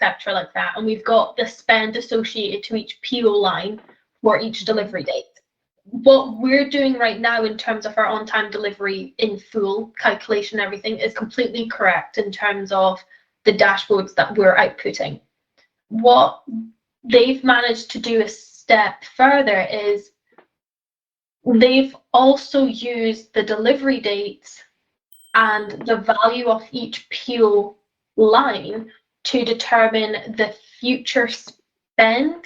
etc. like that. And we've got the spend associated to each PO line for each delivery date. What we're doing right now in terms of our on-time delivery in full calculation, everything is completely correct in terms of the dashboards that we're outputting. What they've managed to do a step further is they've also used the delivery dates and the value of each PO line to determine the future spend,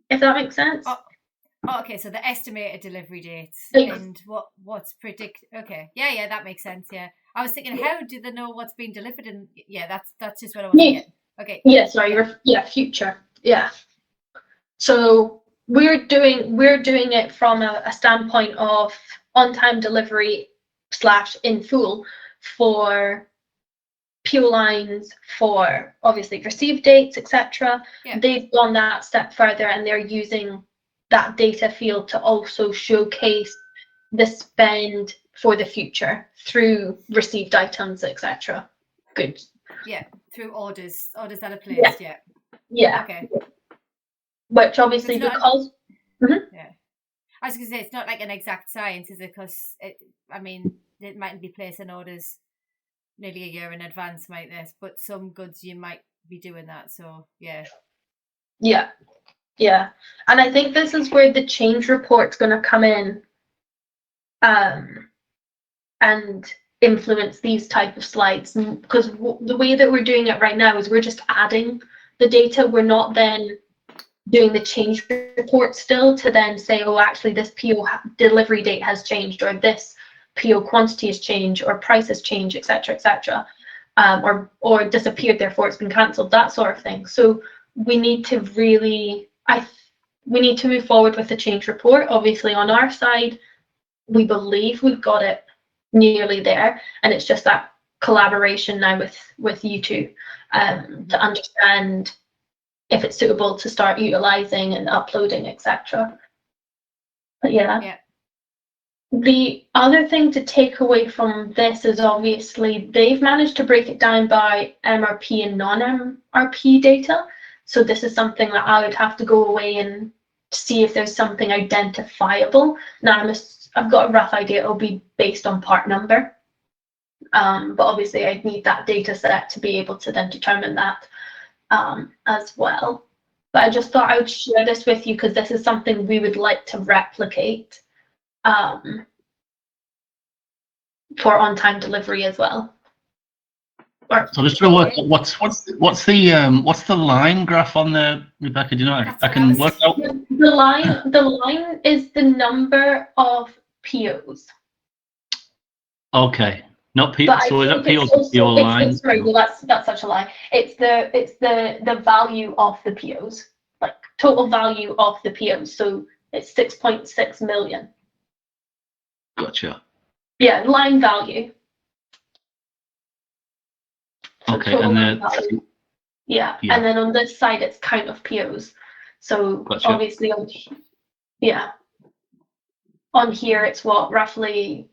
if that makes sense. Oh, okay, so the estimated delivery dates and what's okay, yeah, that makes sense. Yeah, I was thinking, how do they know what's being delivered? And yeah, that's just what I was thinking. Okay. Yeah, sorry, future. Yeah. So we're doing it from a standpoint of on-time delivery / in full for PO lines, for obviously receive dates, etc. Yeah. They've gone that step further, and they're using that data field to also showcase the spend for the future through received items, etc. Good. Yeah, through orders that are placed. Yeah. Okay. Which obviously because. Yeah. I was going to say, it's not like an exact science, is it? Because it mightn't be placing orders nearly a year in advance, might this? But some goods you might be doing that. So yeah. Yeah, and I think this is where the change report's going to come in, and influence these type of slides. Because the way that we're doing it right now is we're just adding the data. We're not then doing the change report still to then say, oh, actually this PO delivery date has changed, or this PO quantity has changed, or price has changed, etc., or disappeared, therefore it's been cancelled, that sort of thing. So we need to really, we need to move forward with the change report. Obviously on our side, we believe we've got it nearly there, and it's just that collaboration now with you two to understand if it's suitable to start utilizing and uploading, etc. But yeah. The other thing to take away from this is obviously they've managed to break it down by MRP and non-MRP data. So this is something that I would have to go away and see if there's something identifiable. Now I've got a rough idea it'll be based on part number. But obviously I'd need that data set to be able to then determine that as well. But I just thought I would share this with you because this is something we would like to replicate for on-time delivery as well. So just trying to work out what's the line graph on there, Rebecca? Do you know? I can work out. The line is the number of POs. Okay, not POs. So is that POs PO lines? Sorry, well, that's such a lie. It's the value of the POs, like total value of the POs. So it's 6.6 million. Gotcha. Yeah, line value. Okay, and then yeah, and then on this side it's count of POs. So gotcha. Obviously on here it's what, roughly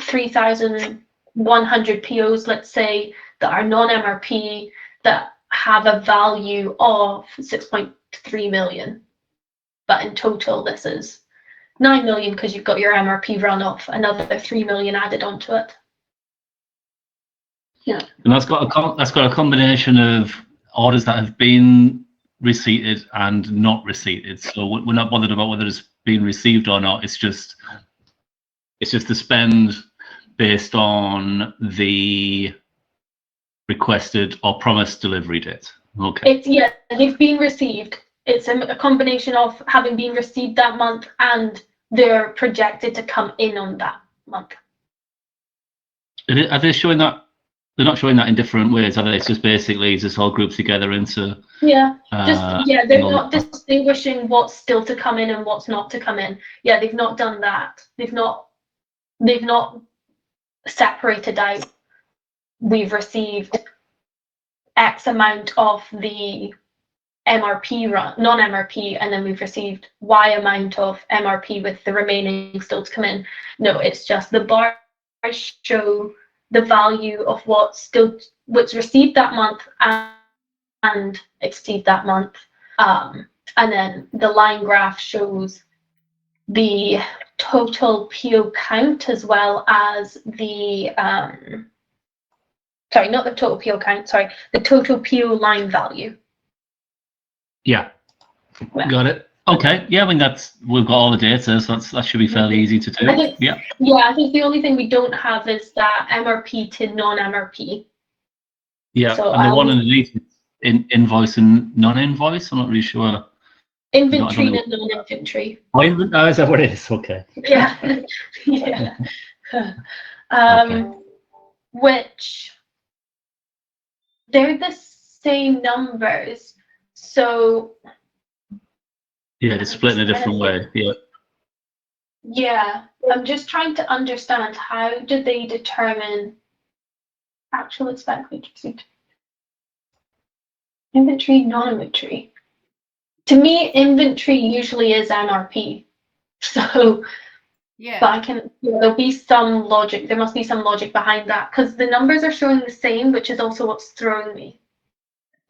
3,100 POs, let's say, that are non-MRP that have a value of 6.3 million. But in total this is 9 million because you've got your MRP runoff, another 3 million added onto it. Yeah. And that's got a combination of orders that have been receipted and not receipted. So we're not bothered about whether it's been received or not. It's just the spend based on the requested or promised delivery date. Okay. They've been received. It's a combination of having been received that month and they're projected to come in on that month. Are they showing that? They're not showing that in different ways, are they? It's just basically just all grouped together into. They're not distinguishing what's still to come in and what's not to come in. Yeah, they've not done that. They've not separated out. We've received X amount of the MRP non-MRP, and then we've received Y amount of MRP with the remaining still to come in. No, it's just the bars show the value of what's received that month and exceed that month. And then the line graph shows the total PO count as well as the, sorry, not the total PO count, sorry, the total PO line value. Yeah, got it. Okay, yeah, I mean we've got all the data, so that should be fairly easy to do. Yeah. Yeah, I think the only thing we don't have is that MRP to non-MRP. Yeah, so and the one underneath invoice and non-invoice. I'm not really sure. Inventory and non-inventory. Oh, is that what it is? Okay. Yeah, yeah. Okay. Which they're the same numbers, so yeah, it's split in a different way. Yeah. Yeah, I'm just trying to understand how do they determine actual expected receipt? Inventory, non-inventory. To me, inventory usually is MRP. So, Yeah. but I can, there'll be some logic. There must be some logic behind that because the numbers are showing the same, which is also what's throwing me.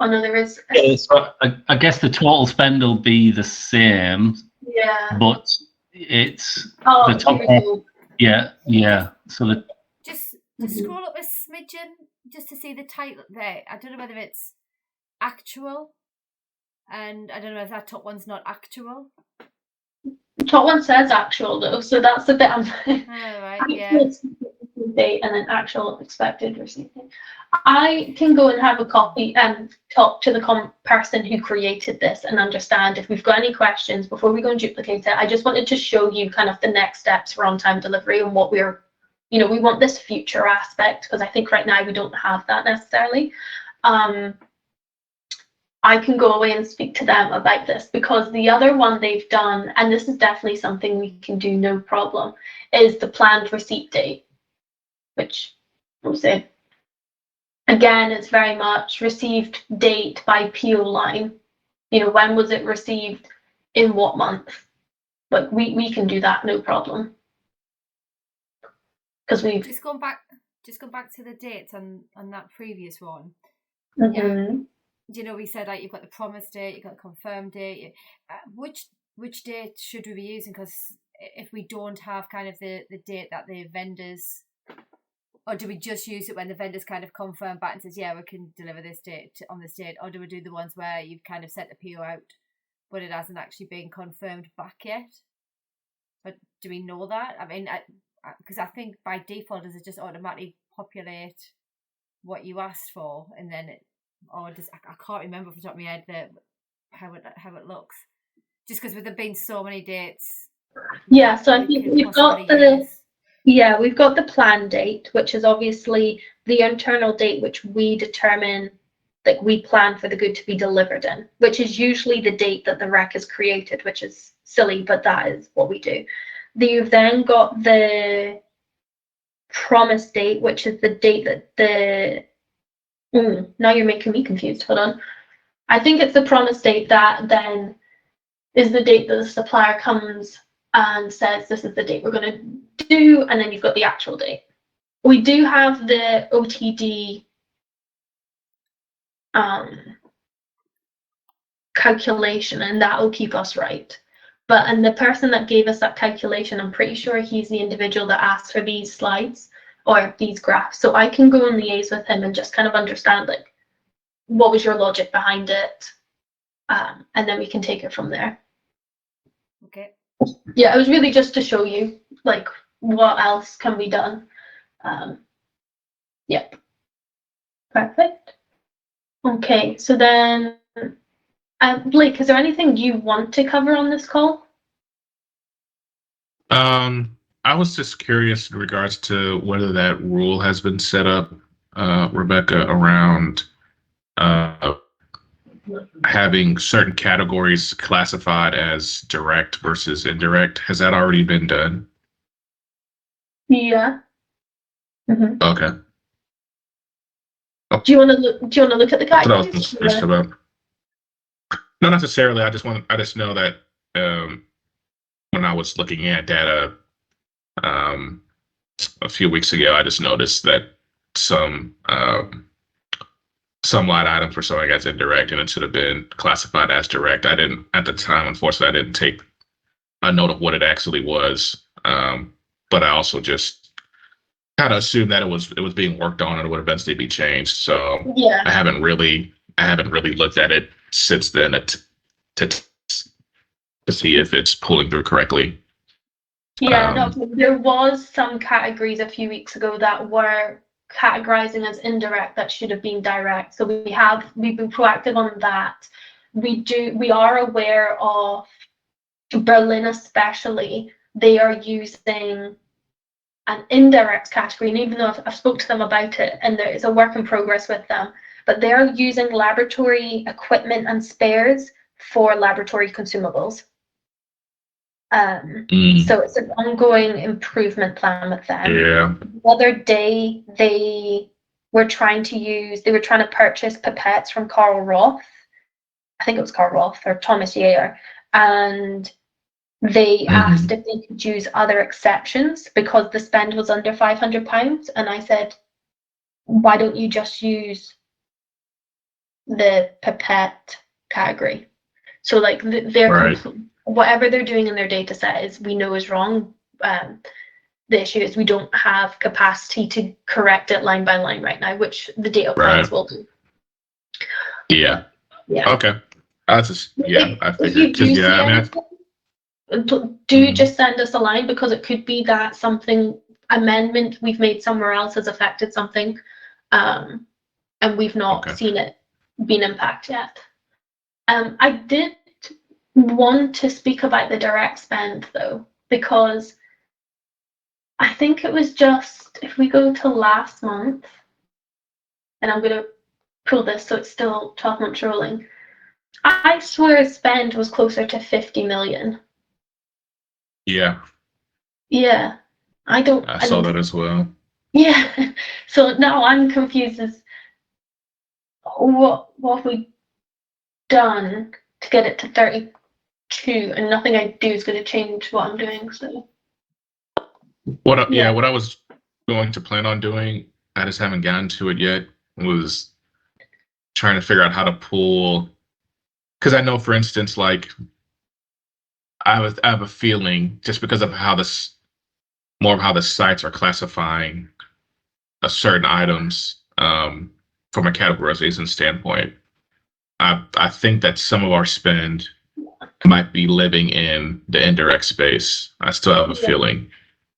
Oh no, there is. So I guess the total spend will be the same. Yeah. But it's the top. Yeah. So the just scroll up a smidgen just to see the title there. I don't know whether it's actual, and I don't know if that top one's not actual. Top one says actual though, so that's a bit. Right, yeah. Date and then actual expected receipt date. I can go and have a copy and talk to the person who created this and understand if we've got any questions before we go and duplicate it. I just wanted to show you kind of the next steps for on-time delivery and what we're, we want this future aspect because I think right now we don't have that necessarily. I can go away and speak to them about this because the other one they've done, and this is definitely something we can do no problem, is the planned receipt date, which we'll say again is very much received date by PO line. When was it received, in what month? But we can do that no problem because we've just gone back to the dates on that previous one. Mm-hmm. We said you've got the promise date, you've got the confirmed date. Which date should we be using? Because if we don't have kind of the date that the vendors, or do we just use it when the vendors kind of confirm back and says, yeah, we can deliver this date on this date, or do we do the ones where you've kind of sent the PO out but it hasn't actually been confirmed back yet? But do we know that? I mean, because I think by default does it just automatically populate what you asked for, and then I can't remember off the top of my head how it looks. Just because with there being so many dates. Yeah, so I think we've got the plan date, which is obviously the internal date which we determine that we plan for the good to be delivered in, which is usually the date that the rec is created, which is silly, but that is what we do. You've then got the promise date, which is the date that now you're making me confused. Hold on. I think it's the promise date that then is the date that the supplier comes and says this is the date we're going to do, and then you've got the actual date. We do have the OTD calculation, and that will keep us right. And the person that gave us that calculation, I'm pretty sure he's the individual that asked for these slides or these graphs. So I can go and liaise with him and just kind of understand what was your logic behind it, and then we can take it from there. Okay. Yeah, it was really just to show you what else can be done. Yep. Perfect. Okay, so then Blake, is there anything you want to cover on this call? I was just curious in regards to whether that rule has been set up, Rebecca, around having certain categories classified as direct versus indirect. Has that already been done? Yeah. Mm-hmm. Okay. Do you want to look at the That's what I was categories? curious about. Not necessarily. I just know that when I was looking at data a few weeks ago, I just noticed that some some line item for showing as indirect, and it should have been classified as direct. I didn't at the time, unfortunately, I didn't take a note of what it actually was. But I also just kind of assumed that it was being worked on and it would eventually be changed. So Yeah. I haven't really looked at it since then to see if it's pulling through correctly. Yeah, no, there was some categories a few weeks ago that were categorizing as indirect that should have been direct. So we've been proactive on that. We are aware of Berlin especially. They are using an indirect category, and even though I've spoke to them about it, and there is a work in progress with them, but they're using laboratory equipment and spares for laboratory consumables. So it's an ongoing improvement plan with them. Yeah. The other day they were trying to purchase pipettes from Carl Roth. I think it was Carl Roth or Thomas Yayer, and they asked if they could use other exceptions because the spend was under £500, and I said, why don't you just use the pipette category? So like Right. whatever they're doing in their data set is wrong. The issue is we don't have capacity to correct it line by line right now, which the data plans will do. Yeah. Yeah. Okay. I figured. If you do see anything, do just send us a line, because it could be that something amendment we've made somewhere else has affected something, and we've not seen it being impacted yet. I did want to speak about the direct spend though, because I think it was just, if we go to last month, and I'm going to pull this so it's still 12 months rolling, I swear spend was closer to 50 million. Yeah. Yeah. I saw that as well. Yeah. So now I'm confused as what have we done to get it to 32, and nothing I do is going to change what I'm doing. So what I was going to plan on doing, I just haven't gotten to it yet, was trying to figure out how to pull, because I know, for instance, like I have a feeling, just because of how the sites are classifying certain items, from a categorization standpoint, I think that some of our spend might be living in the indirect space. I still have a feeling.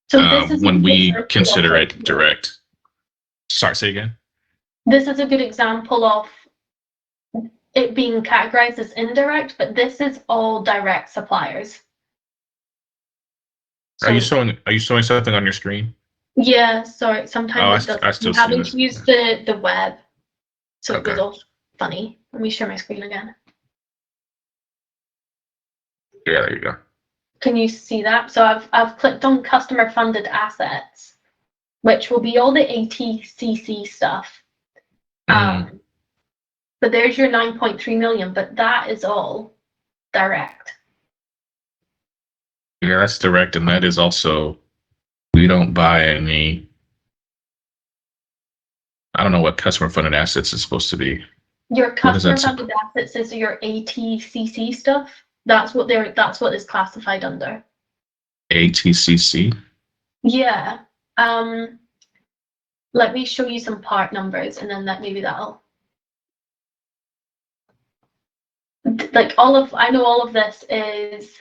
So this is when we consider it direct. Sorry, say again. This is a good example of it being categorized as indirect, but this is all direct suppliers. So, are you showing something on your screen? Yeah, sorry. Sometimes it does. I still see having this. to use the web, so Okay. it goes all funny. Let me share my screen again. Yeah, there you go. Can you see that? So I've clicked on customer funded assets, which will be all the ATCC stuff. But there's your 9.3 million, but that is all direct. Yeah, that's direct, and that is also, we don't buy any. I don't know what customer funded assets is supposed to be. Your customer funded assets is your ATCC stuff. That's what is classified under. ATCC? Yeah. Let me show you some part numbers, and then that'll like I know all of this is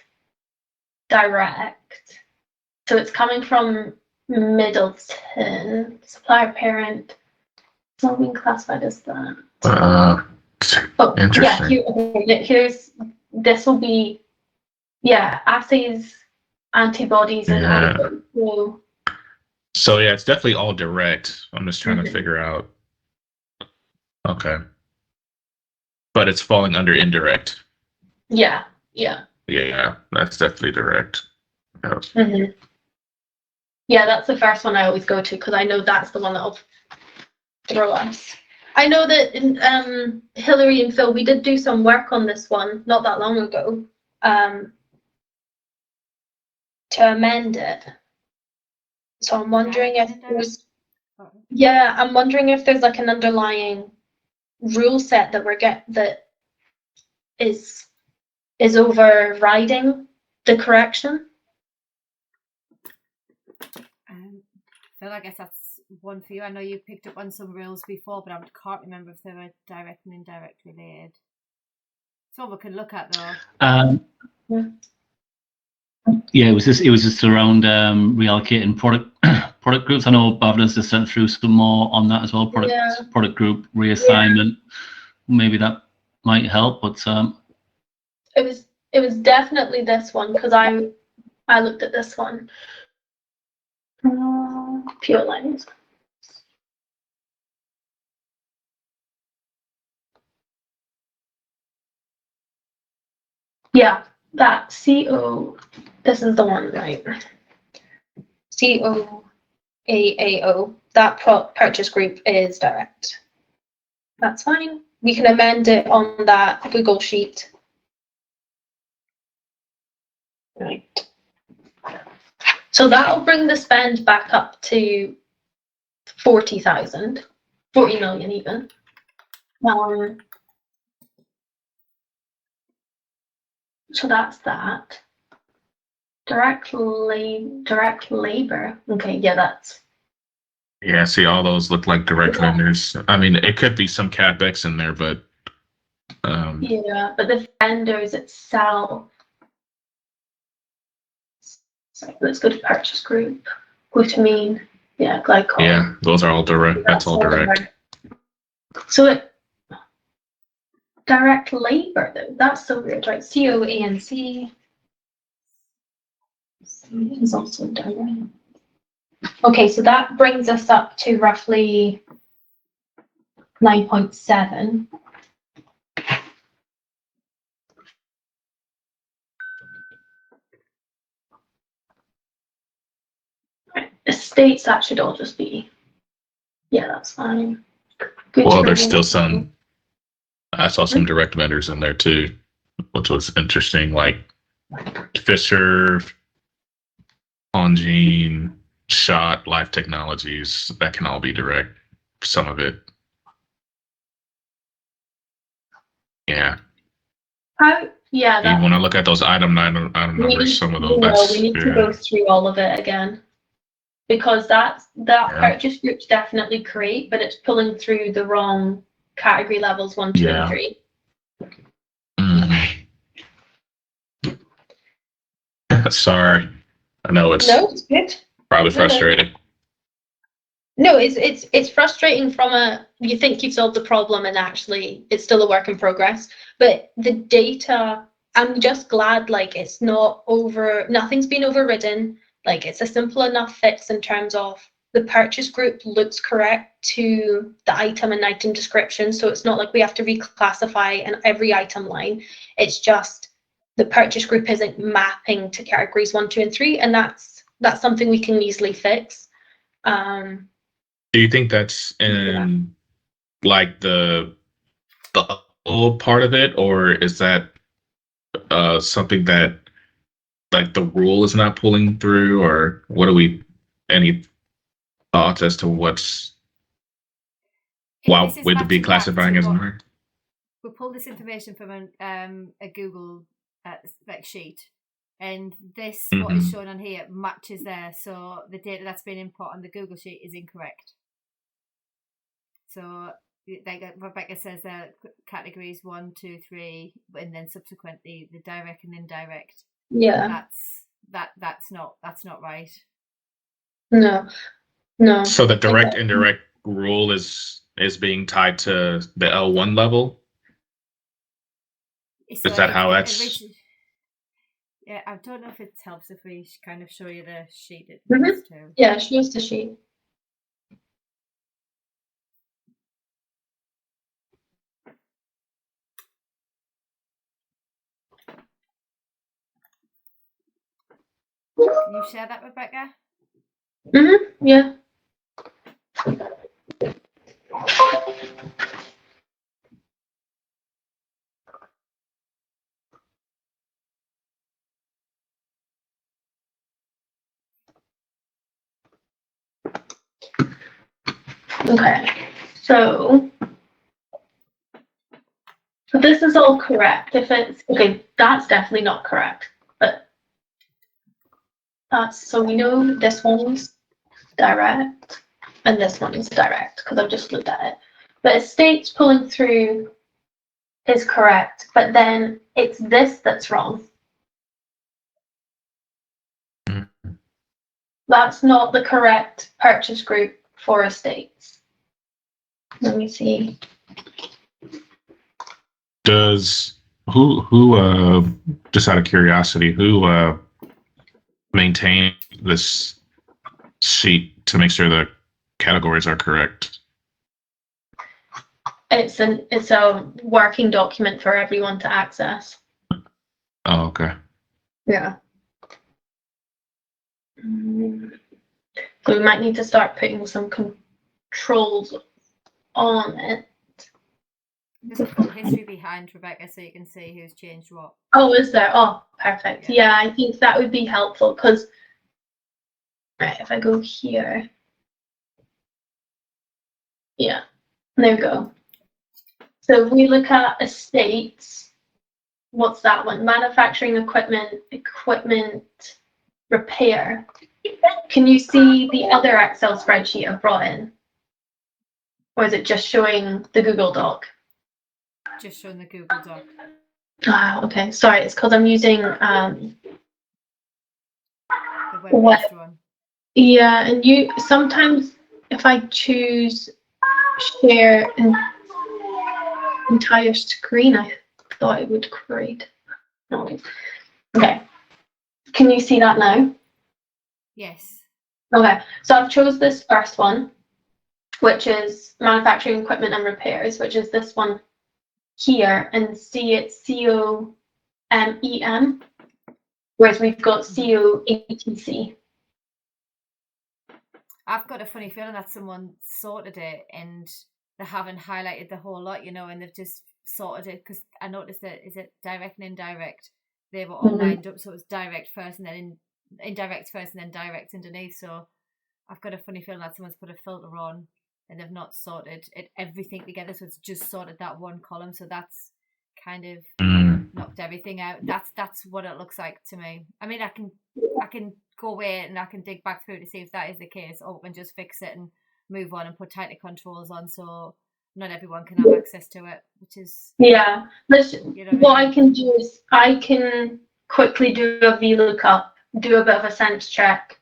direct. So it's coming from Middleton, supplier parent. It's not being classified as that. Interesting. Here's this will be assays, antibodies, and antibodies. So yeah, it's definitely all direct. I'm just trying to figure out. Okay. But it's falling under indirect. Yeah, that's definitely direct. Yeah, that's the first one I always go to, because I know that's the one that'll throw us. I know that in Hillary and Phil, we did do some work on this one not that long ago, to amend it. So I'm wondering if there's like an underlying rule set that that is overriding the correction? Phil, I guess that's one for you. I know you picked up on some rules before, but I can't remember if they were direct and indirect related. It's what we can look at though. Yeah, it was just around reallocating product groups. I know Bavna's just sent through some more on that as well. Product group reassignment. Maybe that might help, but it was definitely this one because I looked at this one. Pure lines. Yeah, that CO. This is the one, right? COAAO. That purchase group is direct. That's fine. We can amend it on that Google sheet. Right. So that'll bring the spend back up to 40,000, 40 million even. So that's that. Direct labor. Okay, yeah, that's. Yeah, see, all those look like direct vendors. I mean, it could be some CapEx in there, but yeah, but the vendors itself. So let's go to purchase group. Glutamine, yeah, glycol. yeah, those are all direct. That's all direct. So direct labor though, that's so weird, right? COANC is also direct. Okay, so that brings us up to roughly 9.7. Estates, that should all just be, yeah, that's fine. Good. Well, there's still some. I saw some direct vendors in there too, which was interesting, like Fisher, Ongene, Shot, Life Technologies. That can all be direct. Some of it. Yeah. Yeah. Even when I look at those item numbers, some of those. We need to go through all of it again. Because that purchase group's definitely correct, but it's pulling through the wrong category levels 1, 2, and 3. Sorry, I know it's good. Probably frustrating. No, it's frustrating from you think you've solved the problem and actually it's still a work in progress. But the data, I'm just glad like it's nothing's been overridden. Like it's a simple enough fix in terms of the purchase group looks correct to the item and item description. So it's not like we have to reclassify in every item line. It's just the purchase group isn't mapping to categories 1, 2, and 3, and that's something we can easily fix. Do you think that's in like the old part of it, or is that something that like the rule is not pulling through, or what any thoughts as to what's with the be classifying as more? We pulled this information from a Google spec sheet, and this what is shown on here matches there. So the data that's been input on the Google sheet is incorrect. So like Rebecca says, there categories 1, 2, 3, and then subsequently the direct and indirect. Yeah, that's not right. No. So the direct indirect rule is being tied to the L1 level. So is that how that's? Yeah, I don't know if it helps if we kind of show you the sheet. Yeah, show us the sheet. Can you share that, Rebecca? Yeah. Okay, so This is all correct. If it's okay, that's definitely not correct. But that's so we know this one's direct and this one is direct because I've just looked at it. But estates pulling through is correct, but then it's this that's wrong. That's not the correct purchase group for estates. Let me see. Does who just out of curiosity, who maintain this sheet to make sure the categories are correct? It's a working document for everyone to access. Oh, okay. Yeah. So we might need to start putting some controls on it. There's a full history behind, Rebecca, so you can see who's changed what. Oh, is there? Oh, perfect. Yeah, I think that would be helpful because, right, if I go here, yeah, there we go. So if we look at estates, what's that one? Manufacturing equipment repair. Can you see the other Excel spreadsheet I've brought in? Or is it just showing the Google Doc? Just showing the Google Doc. Ah, okay. Sorry, it's because I'm using The web-based one. yeah, and you sometimes if I choose share entire screen, I thought it would create. No. Okay. Can you see that now? Yes. Okay. So I've chose this first one, which is manufacturing equipment and repairs, which is this one here, and see it's COMEM, whereas we've got COATC. I've got a funny feeling that someone sorted it and they haven't highlighted the whole lot, and they've just sorted it because I noticed that is it direct and indirect? They were all lined up, so it was direct first and then indirect first and then direct underneath. So I've got a funny feeling that someone's put a filter on and they've not sorted everything together, so it's just sorted that one column. So that's kind of knocked everything out. That's what it looks like to me. I mean, I can go away and I can dig back through to see if that is the case, or we can just fix it and move on and put tighter controls on so not everyone can have access to it, which is yeah. What I mean? can do is I can quickly do a VLOOKUP, do a bit of a sense check,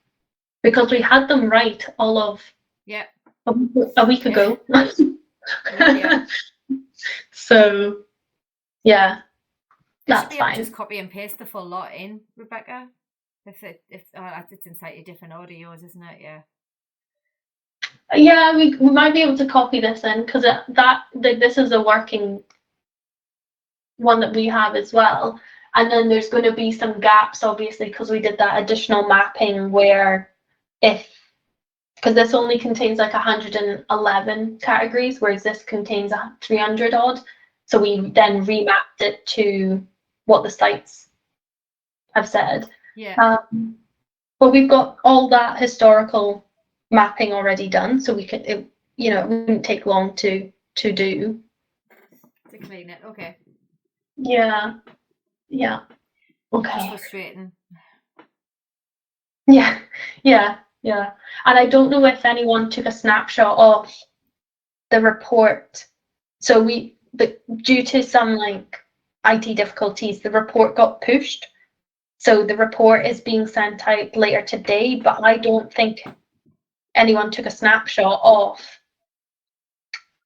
because we had them right all of a week ago. Yeah. So yeah, You that's should be able fine. to just copy and paste the full lot in, Rebecca. If it's in slightly different order, yours, isn't it? Yeah. Yeah, we might be able to copy this in because this is a working one that we have as well. And then there's going to be some gaps, obviously, because we did that additional mapping where because this only contains like 111 categories, whereas this contains 300 odd. So we then remapped it to what the sites have said. Yeah. But we've got all that historical mapping already done, so we could, it wouldn't take long to do. To clean it, okay. Yeah. Okay. Just frustrating. Yeah. And I don't know if anyone took a snapshot of the report. So due to some IT difficulties, the report got pushed. So the report is being sent out later today, but I don't think anyone took a snapshot of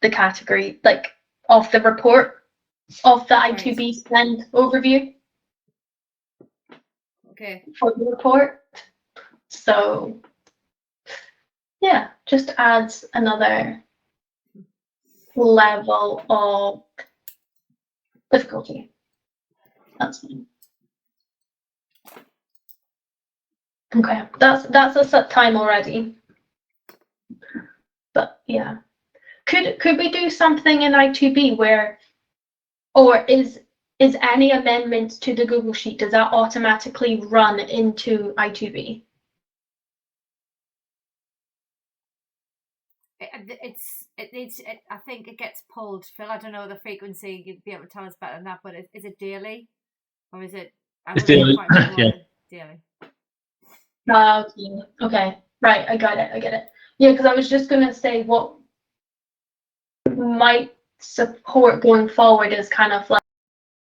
the category, of the report of the I2B spend overview. Okay. For the report. So yeah, just adds another level of difficulty. That's fine. Okay, that's a set time already. But yeah, could we do something in I2B where, or is any amendments to the Google Sheet, does that automatically run into I2B? I think it gets pulled. Phil, I don't know the frequency. You'd be able to tell us better than that. But is it daily, or is it? It's daily, yeah. Daily. Okay. Right. I get it. Yeah, because I was just gonna say what might support going forward is kind of like